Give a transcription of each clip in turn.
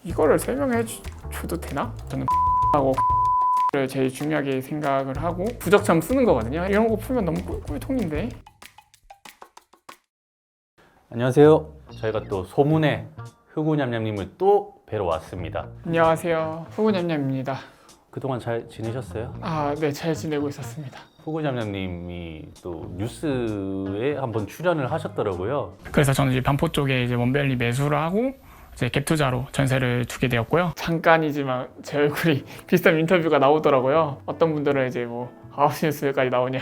이거를 설명해 줘도 되나? 저는 하고 를 제일 중요하게 생각을 하고 부적처럼 쓰는 거거든요. 이런 거 풀면 너무 꿀통인데. 안녕하세요. 저희가 또 소문의 흑우냠냠님을 또 뵈러 왔습니다. 안녕하세요. 후구냠냠입니다. 그동안 잘 지내셨어요? 네, 잘 지내고 있었습니다. 흑우냠냠님이 또 뉴스에 한번 출연을 하셨더라고요. 그래서 저는 이제 반포 쪽에 이제 원밸리 매수를 하고 이제 갭 투자로 전세를 주게 되었고요. 잠깐이지만 제 얼굴이 비슷한 인터뷰가 나오더라고요. 어떤 분들은 이제 뭐 아웃뉴스까지 나오냐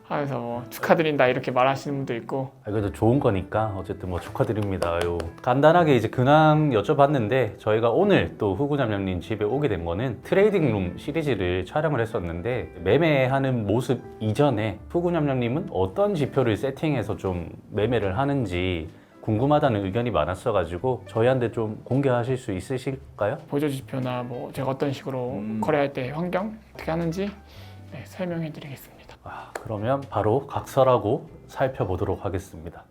하면서 뭐 축하드린다 이렇게 말하시는 분도 있고. 그래도 좋은 거니까 어쨌든 뭐 축하드립니다요. 간단하게 이제 근황 여쭤봤는데 저희가 오늘 또 흑우냠냠님 집에 오게 된 거는 트레이딩룸 시리즈를 촬영을 했었는데 매매하는 모습 이전에 흑우냠냠님은 어떤 지표를 세팅해서 좀 매매를 하는지 궁금하다는 의견이 많았어가지고 저희한테 좀 공개하실 수 있으실까요? 보조 지표나 뭐 제가 어떤 식으로 거래할 때 환경 어떻게 하는지 설명해 드리겠습니다. 그러면 바로 각설하고 살펴보도록 하겠습니다.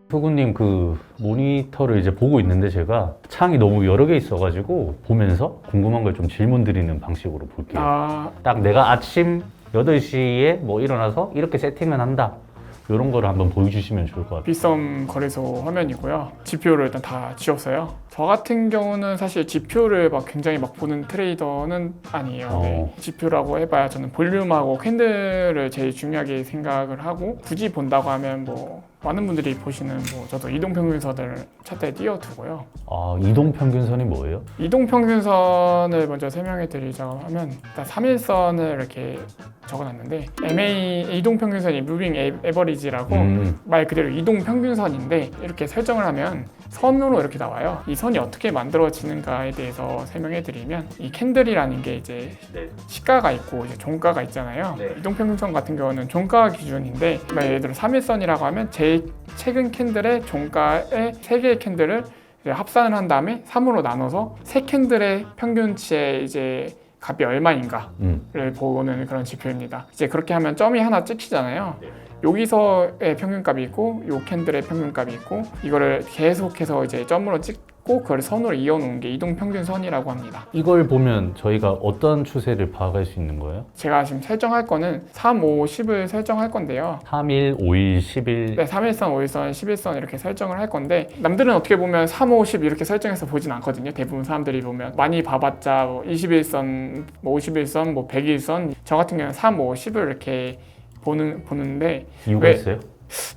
후구님 그 모니터를 이제 보고 있는데 제가 창이 너무 여러 개 있어가지고 보면서 궁금한 걸 좀 질문 드리는 방식으로 볼게요. 딱 내가 아침 8시에 뭐 일어나서 이렇게 세팅을 한다. 이런 거를 한번 보여주시면 좋을 것 같아요. 빗썸 거래소 화면이고요. 지표를 일단 다 지웠어요. 저 같은 경우는 사실 지표를 막 굉장히 막 보는 트레이더는 아니에요. 네. 지표라고 해봐야 저는 볼륨하고 캔들을 제일 중요하게 생각을 하고 굳이 본다고 하면 뭐 많은 분들이 보시는 뭐 저도 이동평균선을 차트에 띄워두고요. 이동평균선이 뭐예요? 이동평균선을 먼저 설명해 드리자고 하면 일단 3일선을 이렇게 적어놨는데 MA 이동평균선이 무빙 에버리지라고 말 그대로 이동평균선인데 이렇게 설정을 하면 선으로 이렇게 나와요. 이 선이 어떻게 만들어지는가에 대해서 설명해 드리면 이 캔들이라는 게 이제 시가가 있고 이제 종가가 있잖아요. 이동평균선 같은 경우는 종가 기준인데 예를 들어 3일선이라고 하면 제일 최근 캔들의 종가의 3개의 캔들을 이제 합산을 한 다음에 3으로 나눠서 세 캔들의 평균치의 이제 값이 얼마인가를 보는 그런 지표입니다. 이제 그렇게 하면 점이 하나 찍히잖아요. 여기서의 평균값이 있고 요 캔들의 평균값이 있고 이거를 계속해서 이제 점으로 찍고 그걸 선으로 이어놓은 게 이동평균선이라고 합니다. 이걸 보면 저희가 어떤 추세를 파악할 수 있는 거예요? 제가 지금 설정할 거는 3, 5, 10을 설정할 건데요. 3일, 5일, 10일 네, 3일선, 5일선, 11선 이렇게 설정을 할 건데 남들은 어떻게 보면 3, 5, 10 이렇게 설정해서 보진 않거든요. 대부분 사람들이 보면 많이 봐봤자 뭐 21선, 뭐 51선, 뭐 100일선 저 같은 경우는 3, 5, 10을 이렇게 보는데 이유가 있어요?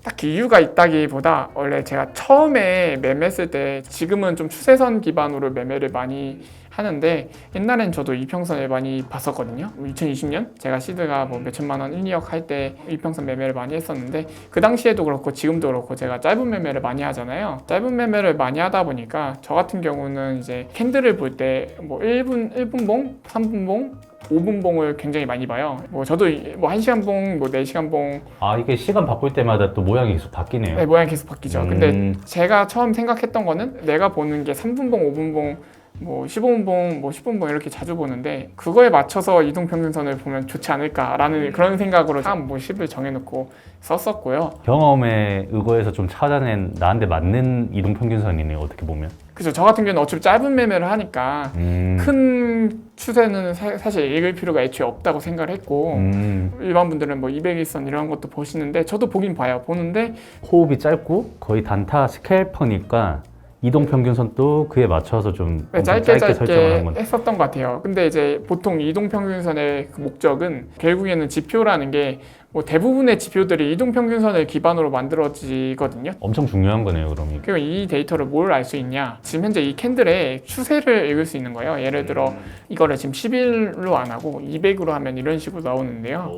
딱히 이유가 있다기보다 원래 제가 처음에 매매했을 때 지금은 좀 추세선 기반으로 매매를 많이 하는데 옛날엔 저도 이평선을 많이 봤었거든요. 2020년 제가 시드가 뭐 몇천만 원 1, 2억 할 때 이평선 매매를 많이 했었는데 그 당시에도 그렇고 지금도 그렇고 제가 짧은 매매를 많이 하잖아요. 짧은 매매를 많이 하다 보니까 저 같은 경우는 이제 캔들을 볼 때 뭐 1분봉, 3분봉 5분봉을 굉장히 많이 봐요. 뭐 저도 뭐 1시간 봉, 뭐 4시간 봉. 이게 시간 바꿀 때마다 또 모양이 계속 바뀌네요. 네, 모양이 계속 바뀌죠. 근데 제가 처음 생각했던 거는 내가 보는 게 3분봉, 5분봉, 뭐 15분봉, 뭐 10분봉 이렇게 자주 보는데 그거에 맞춰서 이동평균선을 보면 좋지 않을까라는 그런 생각으로 3, 뭐 10을 정해놓고 썼었고요. 경험에 의거해서 좀 찾아낸 나한테 맞는 이동평균선이네요. 어떻게 보면. 그죠. 저 같은 경우는 어차피 짧은 매매를 하니까 큰 추세는 사실 읽을 필요가 애초에 없다고 생각을 했고 일반 분들은 뭐 200일선 이런 것도 보시는데 저도 보긴 봐요. 보는데 호흡이 짧고 거의 단타 스캘퍼니까 이동평균선도 그에 맞춰서 좀 짧게 설정을 하는 건. 했었던 것 같아요. 근데 이제 보통 이동평균선의 그 목적은 결국에는 지표라는 게 뭐 대부분의 지표들이 이동평균선을 기반으로 만들어지거든요. 엄청 중요한 거네요, 그럼. 그럼 이 데이터를 뭘 알 수 있냐? 지금 현재 이 캔들의 추세를 읽을 수 있는 거예요. 예를 들어 이거를 지금 10일로 안 하고 200으로 하면 이런 식으로 나오는데요.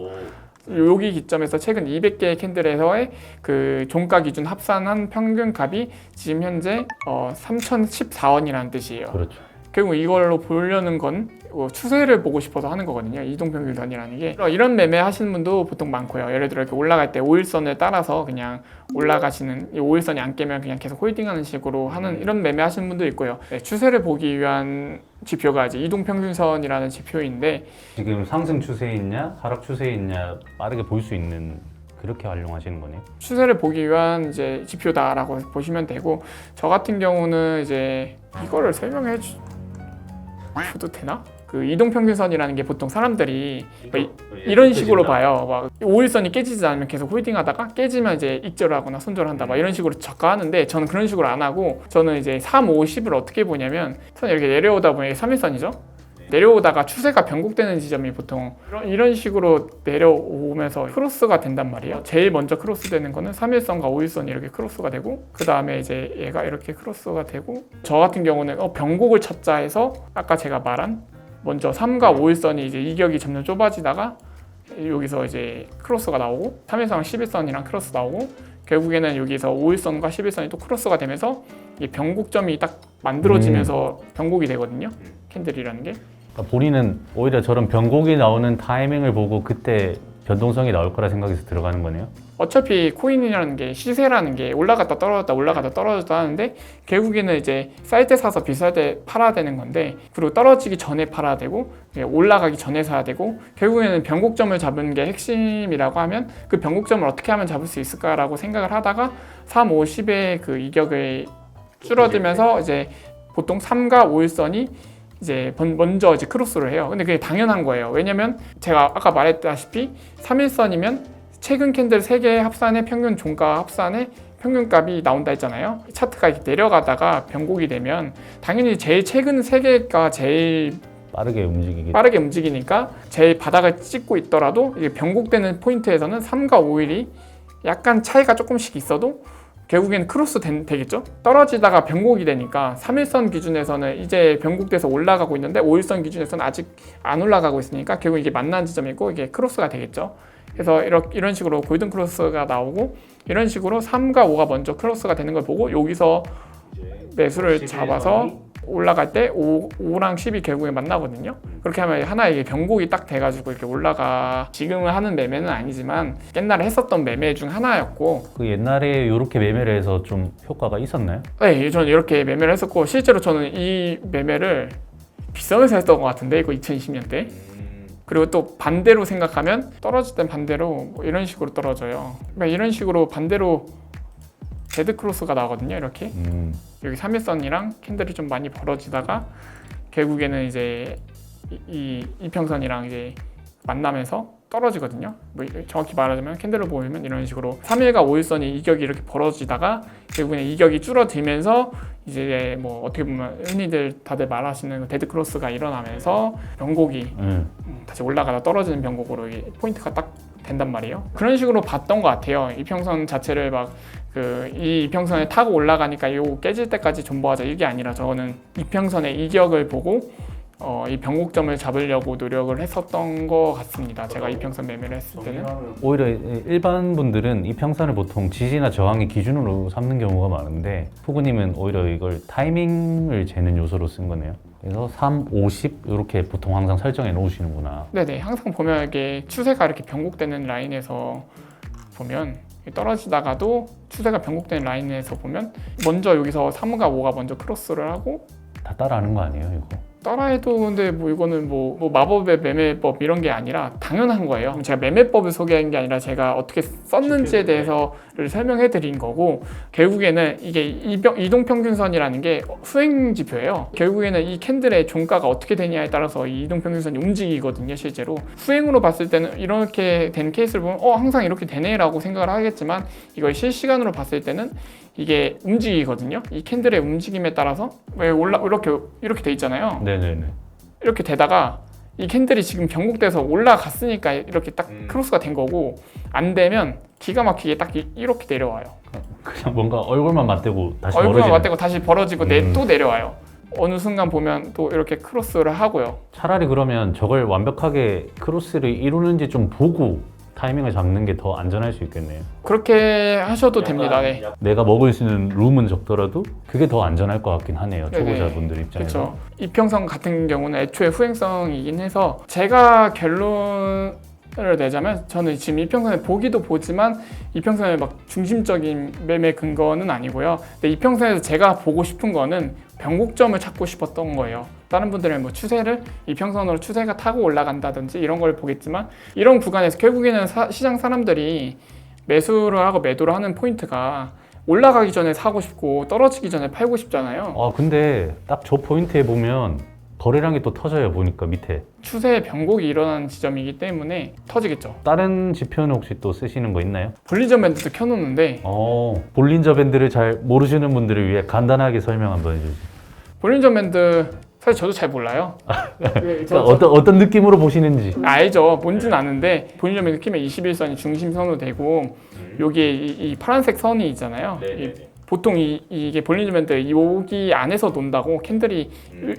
여기 기점에서 최근 200개의 캔들에서의 그 종가 기준 합산한 평균값이 지금 현재 3014원이라는 뜻이에요. 그렇죠. 결국 이걸로 보려는 건 추세를 보고 싶어서 하는 거거든요. 이동평균선이라는 게. 이런 매매 하시는 분도 보통 많고요. 예를 들어 이렇게 올라갈 때 5일선을 따라서 그냥 올라가시는, 이 5일선이 안 깨면 그냥 계속 홀딩하는 식으로 하는 이런 매매 하시는 분도 있고요. 네, 추세를 보기 위한 지표가 이제 이동평균선이라는 지표인데 지금 상승 추세에 있냐 하락 추세에 있냐 빠르게 볼 수 있는 그렇게 활용하시는 거네요. 추세를 보기 위한 이제 지표다라고 보시면 되고, 저 같은 경우는 이제 이거를 설명해 줘도 되나? 그 이동평균선이라는 게 보통 사람들이 이런 식으로 봐요. 막 5일선이 깨지지 않으면 계속 홀딩하다가 깨지면 이제 익절하거나 손절한다 막 이런 식으로 작가하는데, 저는 그런 식으로 안 하고 저는 이제 3, 5, 10을 어떻게 보냐면, 선 이렇게 내려오다 보니 3일선이죠. 내려오다가 추세가 변곡되는 지점이 보통 이런 식으로 내려오면서 크로스가 된단 말이에요. 제일 먼저 크로스 되는 거는 3일선과 5일선이 이렇게 크로스가 되고, 그 다음에 이제 얘가 이렇게 크로스가 되고, 저 같은 경우는 변곡을 찾자 해서 아까 제가 말한 먼저 3과 5일선이 이제 이격이 점점 좁아지다가 여기서 이제 크로스가 나오고, 3일선 11선이랑 크로스 나오고, 결국에는 여기서 5일선과 11선이 또 크로스가 되면서 이 변곡점이 딱 만들어지면서 변곡이 되거든요. 캔들이라는 게. 그러니까 본인은 오히려 저런 변곡이 나오는 타이밍을 보고 그때 변동성이 나올 거라 생각해서 들어가는 거네요. 어차피 코인이라는 게 시세라는 게 올라갔다 떨어졌다 올라갔다 떨어졌다 하는데, 결국에는 이제 쌀 때 사서 비쌀 때 팔아야 되는 건데, 그리고 떨어지기 전에 팔아야 되고 올라가기 전에 사야 되고, 결국에는 변곡점을 잡은 게 핵심이라고 하면 그 변곡점을 어떻게 하면 잡을 수 있을까라고 생각을 하다가 3, 5, 10의 그 이격을 줄어들면서 이제 보통 3과 5일선이 이제 먼저 이제 크로스를 해요. 근데 그게 당연한 거예요. 왜냐면 제가 아까 말했다시피 3일선이면 최근 캔들 3개 합산의 평균 종가 합산의 평균값이 나온다 했잖아요. 차트가 이렇게 내려가다가 변곡이 되면 당연히 제일 최근 3개가 제일 빠르게 움직이니까 제일 바닥을 찍고 있더라도 이게 변곡되는 포인트에서는 3과 5일이 약간 차이가 조금씩 있어도 결국엔 크로스 되겠죠? 떨어지다가 변곡이 되니까 3일선 기준에서는 이제 변곡돼서 올라가고 있는데 5일선 기준에서는 아직 안 올라가고 있으니까 결국 이게 만나는 지점이고 이게 크로스가 되겠죠. 그래서 이런 식으로 골든 크로스가 나오고, 이런 식으로 3과 5가 먼저 크로스가 되는 걸 보고 여기서 매수를 잡아서 올라갈 때 5랑 10이 결국에 만나거든요. 그렇게 하면 하나의 변곡이 딱 돼가지고 이렇게 올라가. 지금은 하는 매매는 아니지만 옛날에 했었던 매매 중 하나였고. 그 옛날에 이렇게 매매를 해서 좀 효과가 있었나요? 네, 저는 이렇게 매매를 했었고, 실제로 저는 이 매매를 비싸면서 했던 것 같은데, 이거 2020년대. 그리고 또 반대로 생각하면 떨어질 땐 반대로 뭐 이런 식으로 떨어져요. 그러니까 이런 식으로 반대로 데드 크로스가 나오거든요. 이렇게 여기 3일선이랑 캔들이 좀 많이 벌어지다가 결국에는 이제 이 이평선이랑 이제 만나면서 떨어지거든요. 뭐 정확히 말하자면 캔들을 보면 이런 식으로 3일과 5일선이 이격이 이렇게 벌어지다가 결국에는 이격이 줄어들면서 이제 뭐 어떻게 보면 흔히들 다들 말하시는 데드 크로스가 일어나면서 변곡이 다시 올라가다 떨어지는 변곡으로 이게 포인트가 딱 된단 말이에요. 그런 식으로 봤던 것 같아요. 이평선 자체를 막 이 이평선에 타고 올라가니까 이거 깨질 때까지 존버하자 이게 아니라, 저는 이평선의 이격을 보고 이 변곡점을 잡으려고 노력을 했었던 것 같습니다. 제가 이평선 매매를 했을 때는. 오히려 일반 분들은 이평선을 보통 지지나 저항의 기준으로 삼는 경우가 많은데, 후구님은 오히려 이걸 타이밍을 재는 요소로 쓴 거네요. 그래서 3, 50 이렇게 보통 항상 설정해 놓으시는구나. 네네, 항상 보면 이게 추세가 이렇게 변곡되는 라인에서 보면, 떨어지다가도 추세가 변곡되는 라인에서 보면 먼저 여기서 3과 5가 먼저 크로스를 하고. 다 따라하는 거 아니에요, 이거? 따라해도 근데 뭐 이거는 뭐 마법의 매매법 이런 게 아니라 당연한 거예요. 제가 매매법을 소개한 게 아니라 제가 어떻게 썼는지에 대해서를 설명해 드린 거고, 결국에는 이게 이동평균선이라는 게 수행 지표예요. 결국에는 이 캔들의 종가가 어떻게 되냐에 따라서 이 이동평균선이 움직이거든요. 실제로 수행으로 봤을 때는 이렇게 된 케이스를 보면 항상 이렇게 되네 라고 생각을 하겠지만, 이걸 실시간으로 봤을 때는 이게 움직이거든요. 이 캔들의 움직임에 따라서 왜 이렇게 돼 있잖아요. 네네네. 이렇게 되다가 이 캔들이 지금 변곡돼서 올라갔으니까 이렇게 딱 크로스가 된 거고, 안 되면 기가 막히게 딱 이렇게 내려와요. 그냥 뭔가 얼굴만 맞대고 다시 얼굴만 맞대고 다시 벌어지고 또 내려와요. 어느 순간 보면 또 이렇게 크로스를 하고요. 차라리 그러면 저걸 완벽하게 크로스를 이루는지 좀 보고 타이밍을 잡는 게 더 안전할 수 있겠네요. 그렇게 하셔도 됩니다. 네. 내가 먹을 수 있는 룸은 적더라도 그게 더 안전할 것 같긴 하네요. 초보자분들 입장에서. 그렇죠. 이평선 같은 경우는 애초에 후행성이긴 해서, 제가 결론을 내자면 저는 지금 이평선을 보기도 보지만 이평선의 막 중심적인 매매 근거는 아니고요. 근데 이평선에서 제가 보고 싶은 거는 변곡점을 찾고 싶었던 거예요. 다른 분들은 뭐 추세를 이평선으로 추세가 타고 올라간다든지 이런 걸 보겠지만, 이런 구간에서 결국에는 시장 사람들이 매수를 하고 매도를 하는 포인트가 올라가기 전에 사고 싶고 떨어지기 전에 팔고 싶잖아요. 아 근데 딱 저 포인트에 보면 거래량이 또 터져요. 보니까 밑에 추세의 변곡이 일어나는 지점이기 때문에 터지겠죠. 다른 지표는 혹시 또 쓰시는 거 있나요? 볼리전 밴드도 켜놓는데 볼린저 밴드를 잘 모르시는 분들을 위해 간단하게 설명 한번 해주세요. 볼리전 밴드 사실 저도 잘 몰라요. 그러니까 어떤 느낌으로 보시는지. 알죠. 뭔지는 아는데 볼리전 밴드 키면 21선이 중심선으로 되고 여기에 이 파란색 선이 있잖아요. 보통 이게 볼리전 밴드 여기 안에서 논다고 캔들이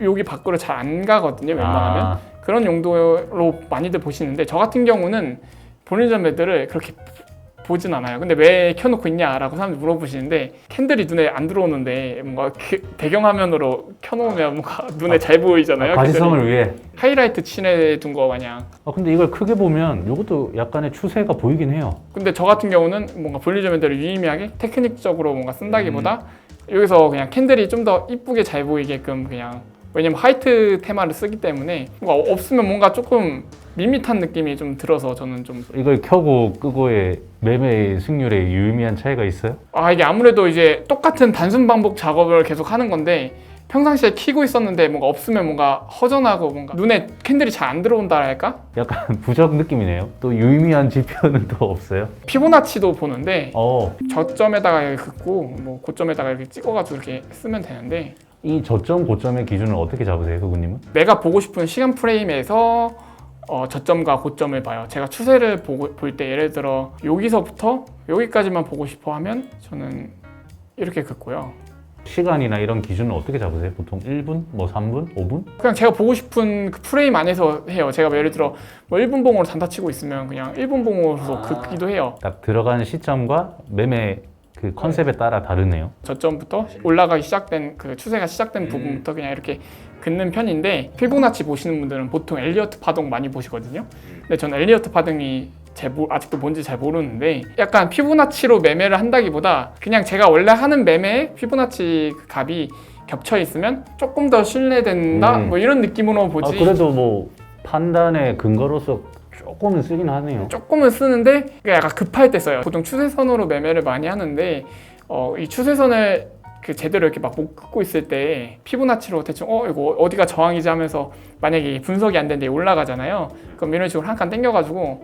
여기 밖으로 잘 안 가거든요. 웬만하면 그런 용도로 많이들 보시는데 저 같은 경우는 볼리전 밴드를 그렇게 보진 않아요. 근데 왜 켜놓고 있냐라고 사람들이 물어보시는데 캔들이 눈에 안 들어오는데 뭔가 대경화면으로 켜놓으면 뭔가 눈에 잘 보이잖아요. 가시성을 위해. 하이라이트 칠해둔 거 마냥. 근데 이걸 크게 보면 이것도 약간의 추세가 보이긴 해요. 근데 저 같은 경우는 뭔가 볼리전 밴드를 유의미하게 테크닉적으로 뭔가 쓴다기보다 여기서 그냥 캔들이 좀 더 이쁘게 잘 보이게끔 그냥, 왜냐면 화이트 테마를 쓰기 때문에 뭔가 없으면 뭔가 조금 밋밋한 느낌이 좀 들어서 저는 좀 이걸 켜고 끄고의 매매 승률에 유의미한 차이가 있어요? 이게 아무래도 이제 똑같은 단순 반복 작업을 계속 하는 건데 평상시에 켜고 있었는데 뭔가 없으면 뭔가 허전하고 뭔가 눈에 캔들이 잘 안 들어온다 할까? 약간 부적 느낌이네요. 또 유의미한 지표는 또 없어요? 피보나치도 보는데 저점에다가 이렇게 긋고 뭐 고점에다가 이렇게 찍어가지고 이렇게 쓰면 되는데 이 저점 고점의 기준을 어떻게 잡으세요, 흑우님은? 내가 보고 싶은 시간 프레임에서 저점과 고점을 봐요. 제가 추세를 볼 때 예를 들어 여기서부터 여기까지만 보고 싶어 하면 저는 이렇게 긋고요. 시간이나 이런 기준은 어떻게 잡으세요? 보통 1분, 뭐 3분, 5분? 그냥 제가 보고 싶은 그 프레임 안에서 해요. 제가 뭐 예를 들어 뭐 1분 봉으로 단타 치고 있으면 그냥 1분 봉으로 긋기도 해요. 딱 들어가는 시점과 매매 그 컨셉에 따라 다르네요. 저점부터 올라가기 시작된 그 추세가 시작된 부분부터 그냥 이렇게 긋는 편인데 피보나치 보시는 분들은 보통 엘리어트 파동 많이 보시거든요. 근데 저는 엘리어트 파동이 아직도 뭔지 잘 모르는데 약간 피보나치로 매매를 한다기보다 그냥 제가 원래 하는 매매에 피보나치 그 값이 겹쳐 있으면 조금 더 신뢰된다 뭐 이런 느낌으로 보지. 그래도 뭐 판단의 근거로서 조금은 쓰긴 하네요. 조금은 쓰는데 약간 급할 때 써요. 보통 추세선으로 매매를 많이 하는데 이 추세선을 제대로 이렇게 막 못 긋고 있을 때 피보나치로 대충 이거 어디가 저항이지 하면서 만약에 분석이 안 되는데 올라가잖아요. 그럼 이런 식으로 한 칸 당겨가지고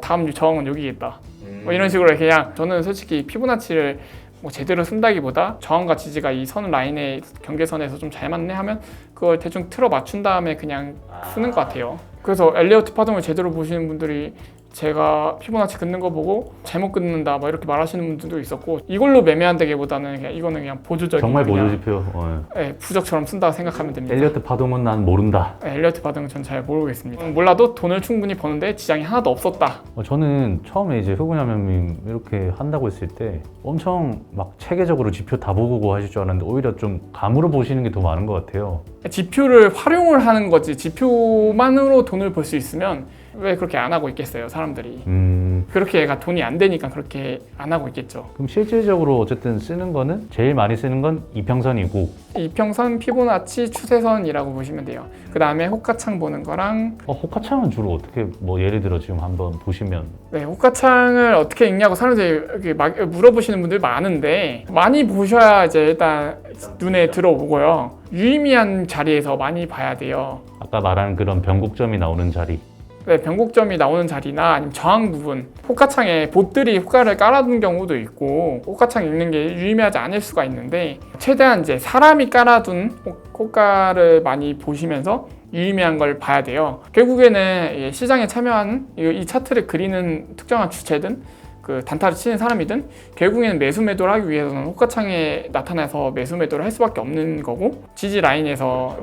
다음 저항은 여기겠다. 뭐 이런 식으로 그냥 저는 솔직히 피보나치를 뭐 제대로 쓴다기보다 저항과 지지가 이 선 라인의 경계선에서 좀 잘 맞네 하면 그걸 대충 틀어 맞춘 다음에 그냥 쓰는 것 같아요. 그래서 엘리어트 파동을 제대로 보시는 분들이 제가 피보나치 긋는 거 보고 잘못 긋는다 뭐 이렇게 말하시는 분들도 있었고 이걸로 매매한다기보다는 그냥 이거는 그냥 보조적인 정말 보조지표. 네, 부적처럼 쓴다고 생각하면 됩니다. 엘리어트 파동은 난 모른다. 네, 엘리어트 파동은 전 잘 모르겠습니다. 몰라도 돈을 충분히 버는데 지장이 하나도 없었다. 저는 처음에 이제 흑우냐면님 이렇게 한다고 했을 때 엄청 막 체계적으로 지표 다 보고 하실 줄 알았는데 오히려 좀 감으로 보시는 게 더 많은 것 같아요. 지표를 활용을 하는 거지 지표만으로 돈을 벌 수 있으면 왜 그렇게 안 하고 있겠어요, 사람들이. 그렇게 얘가 돈이 안 되니까 그렇게 안 하고 있겠죠. 그럼 실질적으로 어쨌든 쓰는 거는 제일 많이 쓰는 건 이평선이고 이평선, 피보나치, 추세선이라고 보시면 돼요. 그 다음에 호가창 보는 거랑 호가창은 주로 어떻게 뭐 예를 들어 지금 한번 보시면 네, 호가창을 어떻게 읽냐고 사람들이 이렇게 막 물어보시는 분들 많은데 많이 보셔야 이제 일단 눈에 들어오고요. 유의미한 자리에서 많이 봐야 돼요. 아까 말한 그런 변곡점이 나오는 자리. 네, 변곡점이 나오는 자리나 아니면 저항 부분, 호가창에 봇들이 호가를 깔아둔 경우도 있고 호가창 읽는 게 유의미하지 않을 수가 있는데 최대한 이제 사람이 깔아둔 호가를 많이 보시면서 유의미한 걸 봐야 돼요. 결국에는 시장에 참여하는 이 차트를 그리는 특정한 주체든 그 단타를 치는 사람이든 결국에는 매수 매도를 하기 위해서는 호가창에 나타나서 매수 매도를 할 수밖에 없는 거고 지지 라인에서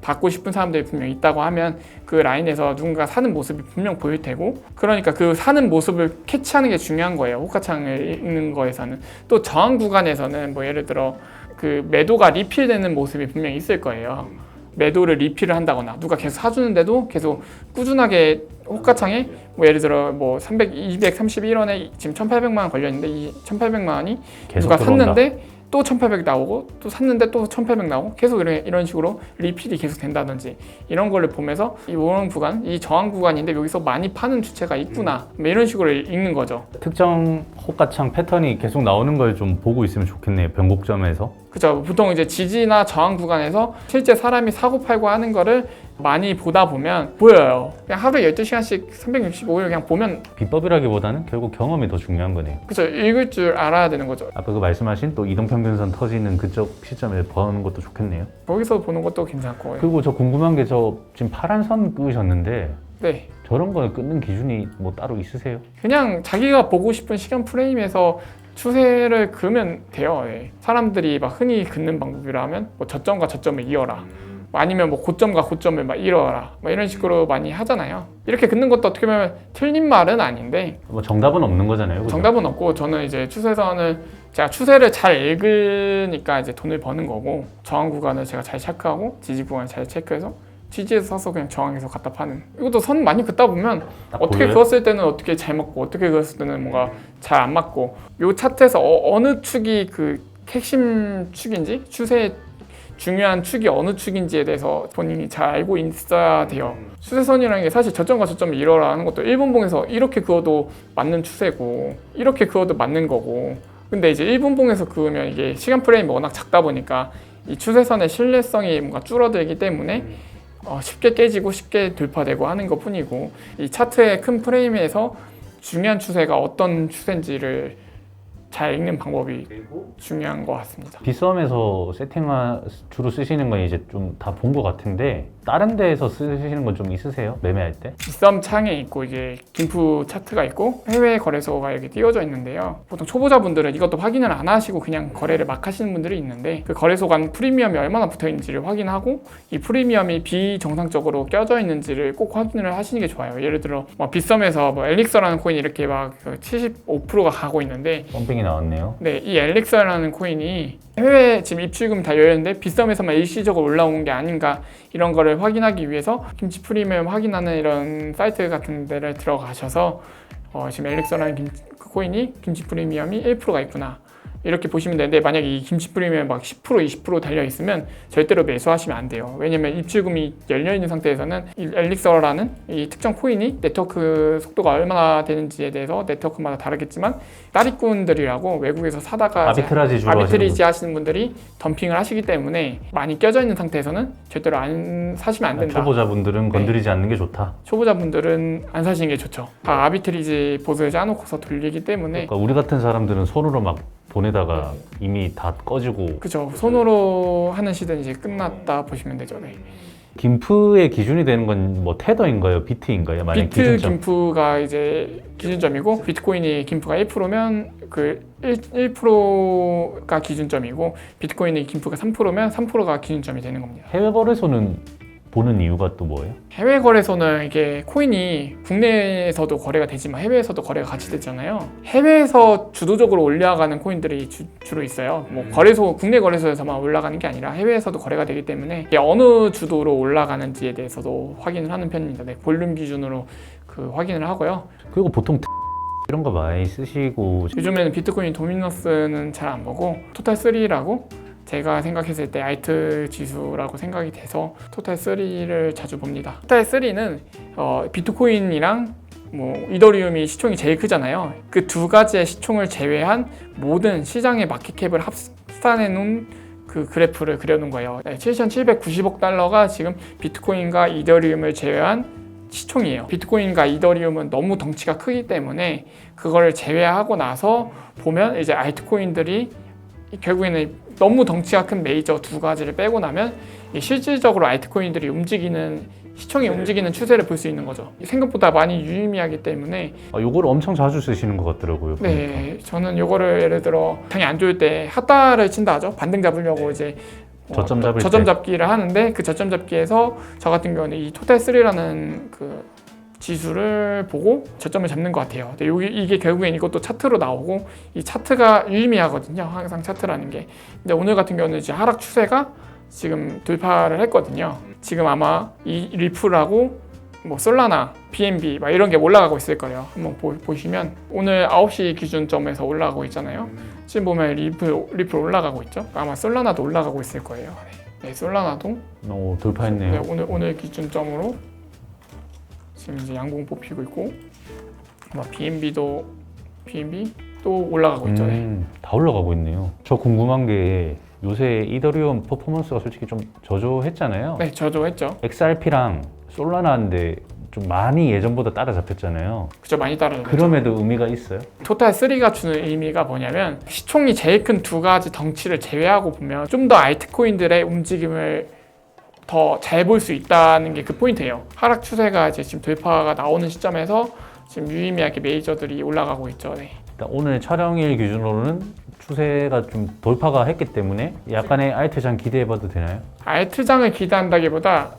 받고 싶은 사람들이 분명 있다고 하면 그 라인에서 누군가 사는 모습이 분명 보일 테고 그러니까 그 사는 모습을 캐치하는 게 중요한 거예요. 호가창을 읽는 거에서는. 또 저항 구간에서는 뭐 예를 들어 그 매도가 리필되는 모습이 분명히 있을 거예요. 매도를 리필을 한다거나 누가 계속 사주는데도 계속 꾸준하게 호가창에 뭐 예를 들어 뭐 231원에 지금 1,800만 원 걸려있는데 이 1,800만 원이 누가 샀는데 또 1,800 나오고 또 샀는데 또 1,800 나오고 계속 이런 식으로 리필이 계속 된다든지 이런 거를 보면서 이 모형 구간, 이 저항 구간인데 여기서 많이 파는 주체가 있구나 이런 식으로 읽는 거죠. 특정 호가창 패턴이 계속 나오는 걸 좀 보고 있으면 좋겠네요. 변곡점에서. 그죠. 보통 이제 지지나 저항 구간에서 실제 사람이 사고 팔고 하는 거를 많이 보다 보면 보여요. 그냥 하루에 12시간씩 365일 그냥 보면 비법이라기보다는 결국 경험이 더 중요한 거네요. 그죠. 읽을 줄 알아야 되는 거죠. 아까 그 말씀하신 또 이동평균선 터지는 그쪽 시점에 보는 것도 좋겠네요. 거기서 보는 것도 괜찮고. 그리고 저 궁금한 게 저 지금 파란 선 끄셨는데 네. 저런 걸 끊는 기준이 뭐 따로 있으세요? 그냥 자기가 보고 싶은 시간 프레임에서 추세를 그으면 돼요. 네. 사람들이 막 흔히 긋는 방법이라면 뭐 저점과 저점을 이어라. 아니면 뭐 고점과 고점을 막 이어라. 뭐 이런 식으로 많이 하잖아요. 이렇게 긋는 것도 어떻게 보면 틀린 말은 아닌데 뭐 정답은 없는 거잖아요. 그죠? 정답은 없고 저는 이제 추세선을 제가 추세를 잘 읽으니까 이제 돈을 버는 거고 저항 구간을 제가 잘 체크하고 지지 구간을 잘 체크해서 지지에서 사서 그냥 저항에서 갖다 파는. 이것도 선 많이 긋다 보면 어떻게 보여요? 그었을 때는 어떻게 잘 맞고 어떻게 그었을 때는 뭔가 잘 안 맞고 요 차트에서 어느 축이 그 핵심 축인지 추세의 중요한 축이 어느 축인지에 대해서 본인이 잘 알고 있어야 돼요. 추세선이라는 게 사실 저점과 저점을 이뤄라는 것도 일분봉에서 이렇게 그어도 맞는 추세고 이렇게 그어도 맞는 거고 근데 이제 일분봉에서 그으면 이게 시간 프레임이 워낙 작다 보니까 이 추세선의 신뢰성이 뭔가 줄어들기 때문에 쉽게 깨지고 쉽게 돌파되고 하는 것 뿐이고 이 차트의 큰 프레임에서 중요한 추세가 어떤 추세인지를 잘 읽는 방법이 중요한 것 같습니다. 빗썸에서 주로 쓰시는 건 이제 좀 다 본 것 같은데 다른 데에서 쓰시는 건 좀 있으세요? 매매할 때? 빗썸 창에 있고 이게 김프 차트가 있고 해외 거래소가 이렇게 띄워져 있는데요. 보통 초보자분들은 이것도 확인을 안 하시고 그냥 거래를 막 하시는 분들이 있는데 그 거래소 간 프리미엄이 얼마나 붙어 있는지를 확인하고 이 프리미엄이 비정상적으로 껴져 있는지를 꼭 확인을 하시는 게 좋아요. 예를 들어 빗썸에서 뭐 엘릭서라는 코인이 이렇게 막 75%가 가고 있는데 펌핑이 나왔네요. 네, 이 엘릭서라는 코인이 해외 지금 입출금 다 열렸는데 빗썸에서만 일시적으로 올라온 게 아닌가 이런 거를 확인하기 위해서 김치 프리미엄 확인하는 이런 사이트 같은 데를 들어가셔서 지금 엘릭서라는 그 코인이 김치 프리미엄이 1%가 있구나 이렇게 보시면 되는데 만약에 이 김치 프리미엄 막 10% 20% 달려 있으면 절대로 매수하시면 안 돼요. 왜냐면 입출금이 열려 있는 상태에서는 이 엘릭서라는 이 특정 코인이 네트워크 속도가 얼마나 되는지에 대해서 네트워크마다 다르겠지만 따리꾼들이라고 외국에서 사다가 아비트리지 하시는 분들이 덤핑을 하시기 때문에 많이 껴져 있는 상태에서는 절대로 안 사시면 안 된다. 초보자분들은 건드리지 않는 게 좋다. 초보자분들은 안 사시는 게 좋죠. 다 아비트리지 보드에 짜놓고서 돌리기 때문에 그러니까 우리 같은 사람들은 손으로 막 보내다가 이미 다 꺼지고 그죠. 손으로 하는 시대는 이제 끝났다 보시면 되죠. 네. 김프의 기준이 되는 건 뭐 테더인가요? 비트인가요? 만약 비트 기준점. 김프가 이제 기준점이고 비트코인이 김프가 1%면 그 1%가 기준점이고 비트코인이 김프가 3%면 3%가 기준점이 되는 겁니다. 해외 거래소는 보는 이유가 또 뭐예요? 해외 거래소는 이게 코인이 국내에서도 거래가 되지만 해외에서도 거래가 같이 되잖아요. 해외에서 주도적으로 올라가는 코인들이 주로 있어요. 뭐 거래소 국내 거래소에서만 올라가는 게 아니라 해외에서도 거래가 되기 때문에 이게 어느 주도로 올라가는지에 대해서도 확인을 하는 편입니다. 네, 볼륨 기준으로 그 확인을 하고요. 그리고 보통 이런 거 많이 쓰시고 요즘에는 비트코인 도미너스는 잘 안 보고 토탈3라고 제가 생각했을 때 알트 지수라고 생각이 돼서 토탈3를 자주 봅니다. 토탈3는 비트코인이랑 뭐 이더리움이 시총이 제일 크잖아요. 그 두 가지의 시총을 제외한 모든 시장의 마켓캡을 합산해 놓은 그 그래프를 그려놓은 거예요. 7,790억 달러가 지금 비트코인과 이더리움을 제외한 시총이에요. 비트코인과 이더리움은 너무 덩치가 크기 때문에 그거를 제외하고 나서 보면 이제 알트코인들이 결국에는 너무 덩치가 큰 메이저 두 가지를 빼고 나면 실질적으로 알트코인들이 시총이 움직이는 추세를 볼 수 있는 거죠. 생각보다 많이 유의미하기 때문에 요거를 엄청 자주 쓰시는 것 같더라고요. 네, 저는 요거를 예를 들어 장이 안 좋을 때 핫다를 친다 하죠. 반등 잡으려고 이제 저점 잡기를 하는데 그 저점 잡기에서 저 같은 경우는 이 토탈3라는 그 지수를 보고 저점을 잡는 것 같아요. 근데 이게 결국엔 이것도 차트로 나오고 이 차트가 유의미하거든요. 항상 차트라는 게. 근데 오늘 같은 경우는 이제 하락 추세가 지금 돌파를 했거든요. 지금 아마 이 리플하고 뭐 솔라나, BNB 막 이런 게 올라가고 있을 거예요. 한번 보시면 오늘 9시 기준점에서 올라가고 있잖아요. 지금 보면 리플 올라가고 있죠. 아마 솔라나도 올라가고 있을 거예요. 네, 솔라나도 돌파했네요. 네, 오늘 기준점으로 지금 이제 양봉 뽑히고 있고 아마 BNB 또 올라가고 있죠. 다 올라가고 있네요. 저 궁금한 게 요새 이더리움 퍼포먼스가 솔직히 좀 저조했잖아요. 네, 저조했죠. XRP랑 솔라나인데 좀 많이 예전보다 따라잡혔잖아요. 그죠, 많이 따라잡혔죠. 그럼에도 의미가 있어요? 토탈 3가 주는 의미가 뭐냐면 시총이 제일 큰 두 가지 덩치를 제외하고 보면 좀 더 알트코인들의 움직임을 더 잘 볼 수 있다는 게 그 포인트예요. 하락 추세가 이제 지금 돌파가 나오는 시점에서 지금 유의미하게 메이저들이 올라가고 있죠. 네. 일단 오늘 촬영일 기준으로는 추세가 좀 돌파가 했기 때문에 약간의 알트장 기대해봐도 되나요? 알트장을 기대한다기보다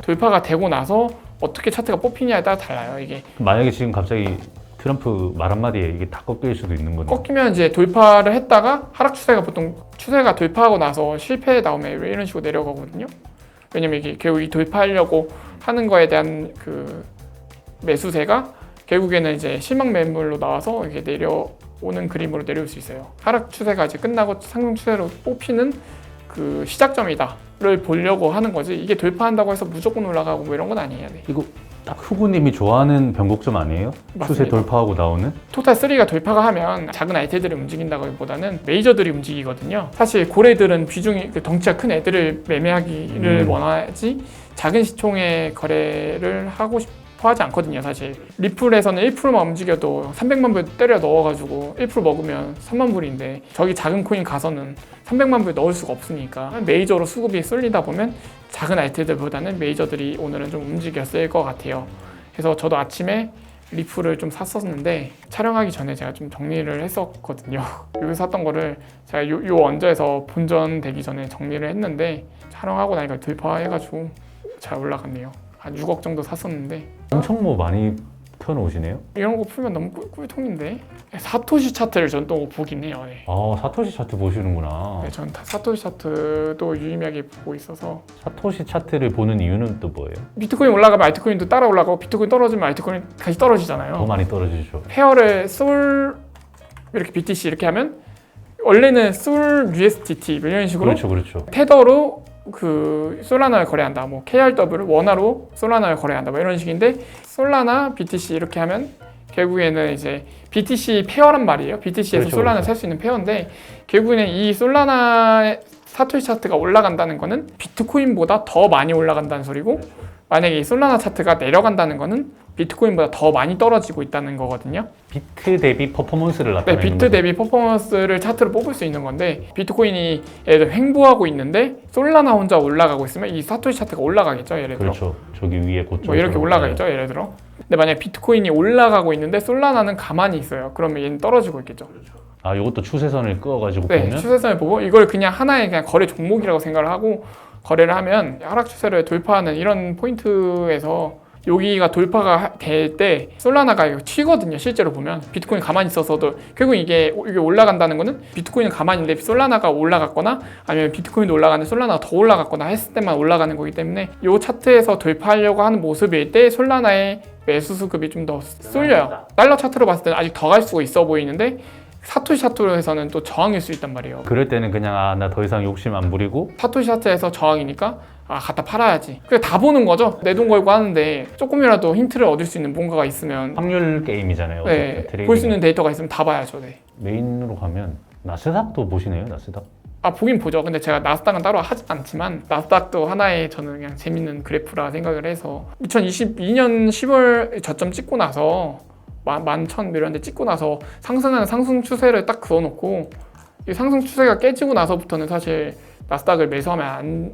돌파가 되고 나서 어떻게 차트가 뽑히냐에 따라 달라요. 이게 만약에 지금 갑자기 트럼프 말 한마디에 이게 다 꺾일 수도 있는 거죠. 꺾이면 이제 돌파를 했다가 하락 추세가 보통 추세가 돌파하고 나서 실패 나오면 이런 식으로 내려가거든요. 왜냐면 이게 결국 이 돌파하려고 하는 거에 대한 그 매수세가 결국에는 이제 실망 매물로 나와서 이게 내려오는 그림으로 내려올 수 있어요. 하락 추세가 이제 끝나고 상승 추세로 뽑히는 그 시작점이다를 보려고 하는 거지. 이게 돌파한다고 해서 무조건 올라가고 뭐 이런 건 아니에요. 네. 이거 딱 후구님이 좋아하는 변곡점 아니에요? 맞습니다. 추세 돌파하고 나오는? 토탈 3가 돌파가 하면 작은 알트들이 움직인다기보다는 메이저들이 움직이거든요. 사실 고래들은 비중이 그 덩치가 큰 애들을 매매하기를 원하지 작은 시총의 거래를 하고 싶어 하지 않거든요. 사실 리플에서는 1%만 움직여도 300만 불 때려 넣어가지고 1% 먹으면 3만 불인데 저기 작은 코인 가서는 300만 불 넣을 수가 없으니까 메이저로 수급이 쏠리다 보면 작은 알트들보다는 메이저들이 오늘은 좀 움직였을 것 같아요. 그래서 저도 아침에 리플을 좀 샀었는데 촬영하기 전에 제가 좀 정리를 했었거든요. 여기 샀던 거를 제가 요 언저에서 본전 되기 전에 정리를 했는데 촬영하고 나니까 돌파해가지고 잘 올라갔네요. 한 6억 정도 샀었는데 엄청 뭐 많이 펴놓으시네요? 이런 거 풀면 너무 꿀통인데 사토시 차트를 전 또 보긴 해요. 네. 아, 사토시 차트 보시는구나. 네, 전 사토시 차트도 유의미하게 보고 있어서 사토시 차트를 보는 이유는 또 뭐예요? 비트코인 올라가면 알트코인도 따라 올라가고 비트코인 떨어지면 알트코인 다시 떨어지잖아요. 더 많이 떨어지죠. 페어를 솔 이렇게 BTC 이렇게 하면 원래는 솔 USDT 이런 식으로 그렇죠. 테더로 그 솔라나를 거래한다. 뭐 KRW를 원화로 솔라나를 거래한다. 뭐 이런 식인데 솔라나 BTC 이렇게 하면 결국에는 이제 BTC 페어란 말이에요. BTC에서 그렇죠, 솔라나 그렇죠. 살 수 있는 페어인데 결국에는 이 솔라나의 사토시 차트가 올라간다는 거는 비트코인보다 더 많이 올라간다는 소리고 만약에 이 솔라나 차트가 내려간다는 거는 비트코인보다 더 많이 떨어지고 있다는 거거든요. 비트 대비 퍼포먼스를 네, 나타내는 비트 대비 퍼포먼스를 차트로 뽑을 수 있는 건데 비트코인이 예를 들어 횡보하고 있는데 솔라나 혼자 올라가고 있으면 이 사토시 차트가 올라가겠죠. 예를 들어 그렇죠. 저기 위에 고점 뭐 이렇게 올라가겠죠. 예를 들어 근데 만약 비트코인이 올라가고 있는데 솔라나는 가만히 있어요. 그러면 얘는 떨어지고 있겠죠. 아, 이것도 추세선을 그어가지고 네, 보면 추세선을 보고 이걸 그냥 하나의 그냥 거래 종목이라고 생각을 하고 거래를 하면 하락 추세를 돌파하는 이런 포인트에서 여기가 돌파가 될 때 솔라나가 이거 튀거든요. 실제로 보면 비트코인 가만히 있어서도 결국 이게 올라간다는 거는 비트코인은 가만히 있는데 솔라나가 올라갔거나 아니면 비트코인도 올라가는데 솔라나가 더 올라갔거나 했을 때만 올라가는 거기 때문에 이 차트에서 돌파하려고 하는 모습일 때 솔라나의 매수 수급이 좀 더 쏠려요. 달러 차트로 봤을 때는 아직 더 갈 수가 있어 보이는데 사토시 차트에서는 또 저항일 수 있단 말이에요. 그럴 때는 그냥 나 더 이상 욕심 안 부리고 사토시 차트에서 저항이니까 갖다 팔아야지. 그냥 다 보는 거죠. 내 돈 걸고 하는데 조금이라도 힌트를 얻을 수 있는 뭔가가 있으면 확률 게임이잖아요. 네, 트레이딩은. 볼 수 있는 데이터가 있으면 다 봐야죠. 네. 메인으로 가면 나스닥도 보시네요. 나스닥. 보긴 보죠. 근데 제가 나스닥은 따로 하지 않지만 나스닥도 하나의 저는 그냥 재밌는 그래프라 생각을 해서 2022년 10월 저점 찍고 나서 11,000 이런 데 찍고 나서 상승하는 상승 추세를 딱 그어놓고 이 상승 추세가 깨지고 나서부터는 사실 나스닥을 매수하면 안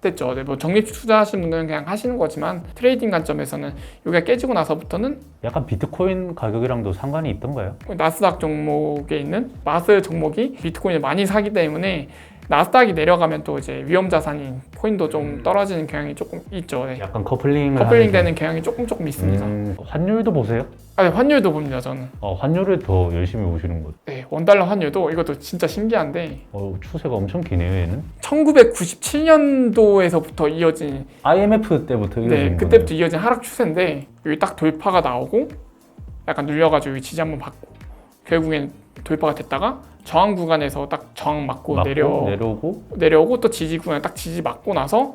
됐죠. 네, 뭐 적립 투자하시는 분들은 그냥 하시는 거지만 트레이딩 관점에서는 여기가 깨지고 나서부터는 약간 비트코인 가격이랑도 상관이 있던가요? 나스닥 종목에 있는 마스 종목이 비트코인을 많이 사기 때문에 나스닥이 내려가면 또 이제 위험 자산인 코인도 좀 떨어지는 경향이 조금 있죠. 네. 약간 커플링을 커플링 하면서- 되는 경향이 조금 있습니다. 환율도 보세요? 네, 환율도 봅니다. 저는. 환율을 더 열심히 보시는 거죠. 네, 원달러 환율도 이것도 진짜 신기한데 추세가 엄청 기네요, 얘는. 1997년도에서부터 이어진 IMF 때부터 이어진 거네요. 그때부터 이어진 하락 추세인데 여기 딱 돌파가 나오고 약간 눌려가지고 여기 지지 한번 받고 결국엔 돌파가 됐다가 저항 구간에서 딱 저항 맞고 내려오고 또 지지 구간에 딱 지지 맞고 나서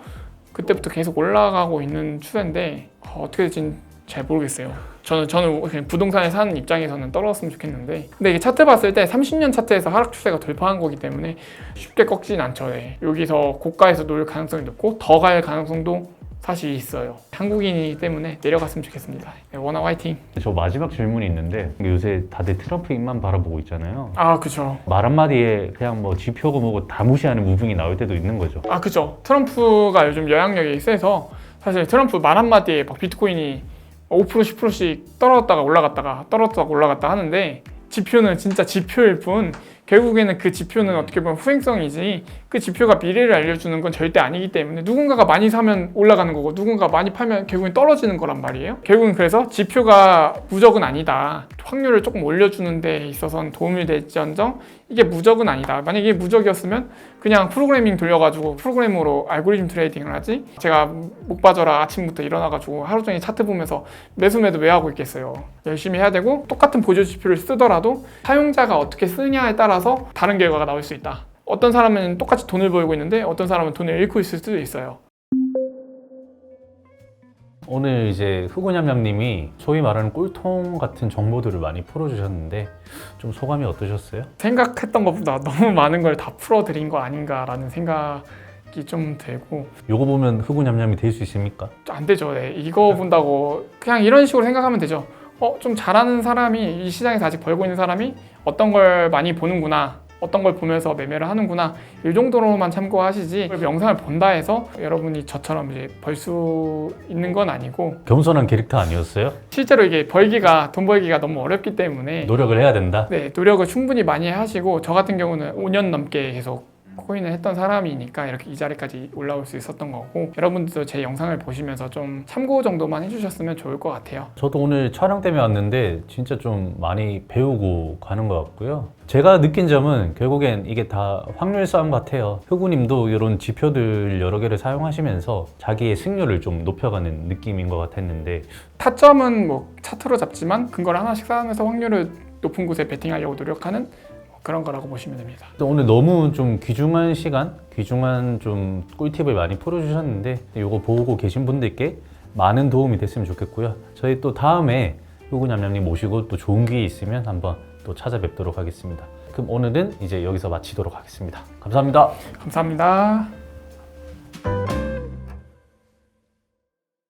그때부터 계속 올라가고 있는 추세인데 어떻게 될지 잘 모르겠어요. 저는 그냥 부동산에 사는 입장에서는 떨어졌으면 좋겠는데, 근데 이게 차트 봤을 때 30년 차트에서 하락 추세가 돌파한 거기 때문에 쉽게 꺾진 않죠. 네. 여기서 고가에서 놓을 가능성이 높고 더 갈 가능성도 사실 있어요. 한국인이기 때문에 내려갔으면 좋겠습니다. 네, 원화 화이팅. 저 마지막 질문이 있는데 요새 다들 트럼프 입만 바라보고 있잖아요. 아 그죠. 말 한마디에 그냥 뭐 지표고 뭐고 다 무시하는 무빙이 나올 때도 있는 거죠. 아 그죠. 트럼프가 요즘 영향력이 세서 사실 트럼프 말 한마디에 막 비트코인이 5% 10%씩 떨어졌다가 올라갔다 하는데, 지표는 진짜 지표일 뿐 결국에는 그 지표는 어떻게 보면 후행성이지 그 지표가 미래를 알려주는 건 절대 아니기 때문에 누군가가 많이 사면 올라가는 거고 누군가 많이 팔면 결국엔 떨어지는 거란 말이에요. 결국은 그래서 지표가 무적은 아니다. 확률을 조금 올려주는 데 있어서는 도움이 될지언정 이게 무적은 아니다. 만약에 이게 무적이었으면 그냥 프로그래밍 돌려가지고 프로그램으로 알고리즘 트레이딩을 하지, 제가 목 빠져라 아침부터 일어나가지고 하루 종일 차트 보면서 매수매도 왜 하고 있겠어요. 열심히 해야 되고 똑같은 보조 지표를 쓰더라도 사용자가 어떻게 쓰냐에 따라서 다른 결과가 나올 수 있다. 어떤 사람은 똑같이 돈을 벌고 있는데 어떤 사람은 돈을 잃고 있을 수도 있어요. 오늘 이제 후구냠냠님이 소위 말하는 꿀통 같은 정보들을 많이 풀어주셨는데 좀 소감이 어떠셨어요? 생각했던 것보다 너무 많은 걸 다 풀어드린 거 아닌가라는 생각이 좀 들고. 요거 보면 후구냠냠이 될 수 있습니까? 안 되죠. 네. 이거 본다고 그냥 이런 식으로 생각하면 되죠. 좀 잘하는 사람이, 이 시장에서 아직 벌고 있는 사람이 어떤 걸 많이 보는구나, 어떤 걸 보면서 매매를 하는구나, 이 정도로만 참고하시지 영상을 본다 해서 여러분이 저처럼 이제 벌 수 있는 건 아니고, 겸손한 캐릭터 아니었어요? 실제로 이게 돈 벌기가 너무 어렵기 때문에 노력을 해야 된다? 네, 노력을 충분히 많이 하시고, 저 같은 경우는 5년 넘게 계속 코인을 했던 사람이니까 이렇게 이 자리까지 올라올 수 있었던 거고, 여러분들도 제 영상을 보시면서 좀 참고 정도만 해주셨으면 좋을 것 같아요. 저도 오늘 촬영 때문에 왔는데 진짜 좀 많이 배우고 가는 것 같고요. 제가 느낀 점은 결국엔 이게 다 확률 싸움 같아요. 흑우님도 이런 지표들 여러 개를 사용하시면서 자기의 승률을 좀 높여가는 느낌인 것 같았는데, 타점은 뭐 차트로 잡지만 근거를 하나씩 쌓으면서 확률을 높은 곳에 베팅하려고 노력하는 그런 거라고 보시면 됩니다. 또 오늘 너무 좀 귀중한 시간, 귀중한 좀 꿀팁을 많이 풀어주셨는데 이거 보고 계신 분들께 많은 도움이 됐으면 좋겠고요. 저희 또 다음에 후구냠냠님 모시고 또 좋은 기회 있으면 한번 또 찾아뵙도록 하겠습니다. 그럼 오늘은 이제 여기서 마치도록 하겠습니다. 감사합니다. 감사합니다.